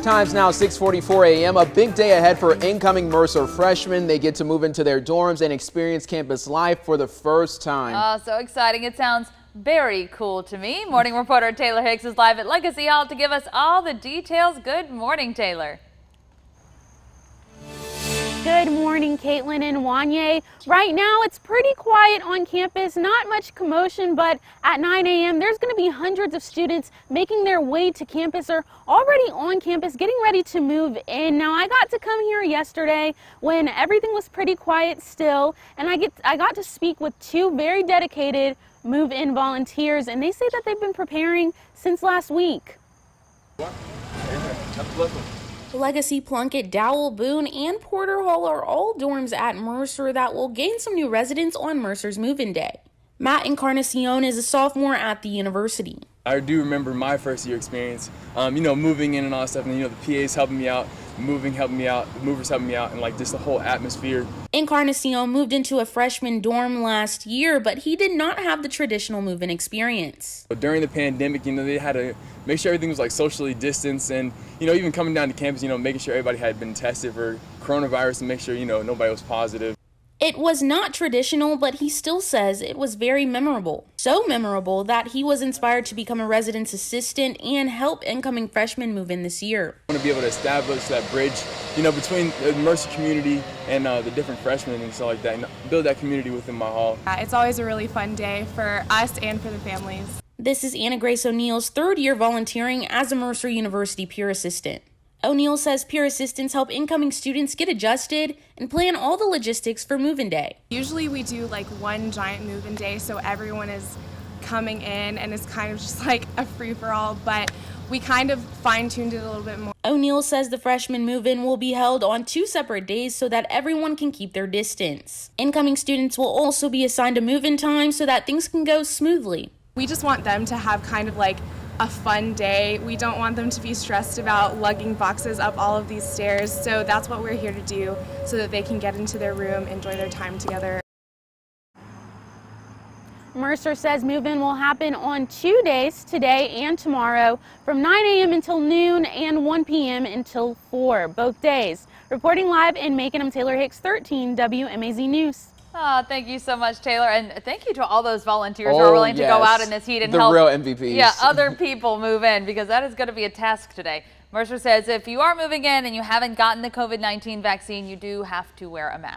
Time's now 6:44 a.m. A big day ahead for incoming Mercer freshmen. They get to move into their dorms and experience campus life for the first time. Oh, so exciting. It sounds very cool to me. Morning reporter Taylor Hicks is live at Legacy Hall to give us all the details. Good morning, Taylor. Good morning, Caitlin and Wanye. Right now, it's pretty quiet on campus, not much commotion, but at 9 a.m., there's going to be hundreds of students making their way to campus or already on campus, getting ready to move in. Now, I got to come here yesterday when everything was pretty quiet still, and I got to speak with two very dedicated move-in volunteers, and they say that they've been preparing since last week. Legacy, Plunkett, Dowell, Boone, and Porter Hall are all dorms at Mercer that will gain some new residents on Mercer's move-in day. Matt Encarncion is a sophomore at the university. I do remember my first year experience, moving in and all that stuff, and the PAs helping me out, moving helping me out, the movers helping me out, and like just the whole atmosphere. Encarncion moved into a freshman dorm last year, but he did not have the traditional move-in experience. During the pandemic, they had to make sure everything was like socially distanced, and even coming down to campus, making sure everybody had been tested for coronavirus and make sure nobody was positive. It was not traditional, but he still says it was very memorable. So memorable that he was inspired to become a residence assistant and help incoming freshmen move in this year. I want to be able to establish that bridge, between the Mercer community and the different freshmen and stuff like that, and build that community within my hall. It's always a really fun day for us and for the families. This is Anna Grace O'Neill's third year volunteering as a Mercer University peer assistant. O'Neill says peer assistants help incoming students get adjusted and plan all the logistics for move-in day. Usually we do like one giant move-in day, so everyone is coming in and it's kind of just like a free-for-all, but we kind of fine-tuned it a little bit more. O'Neill says the freshman move-in will be held on 2 separate days so that everyone can keep their distance. Incoming students will also be assigned a move-in time so that things can go smoothly. We just want them to have kind of like a fun day. We don't want them to be stressed about lugging boxes up all of these stairs, so that's what we're here to do so that they can get into their room, enjoy their time together. Mercer says move-in will happen on 2 days, today and tomorrow, from 9 a.m. until noon and 1 p.m. until 4, both days. Reporting live in Macon, I'm Taylor Hicks, 13 WMAZ News. Oh, thank you so much, Taylor. And thank you to all those volunteers who are willing to go out in this heat and help. The real MVPs. Yeah, other people move in, because that is going to be a task today. Mercer says if you are moving in and you haven't gotten the COVID-19 vaccine, you do have to wear a mask.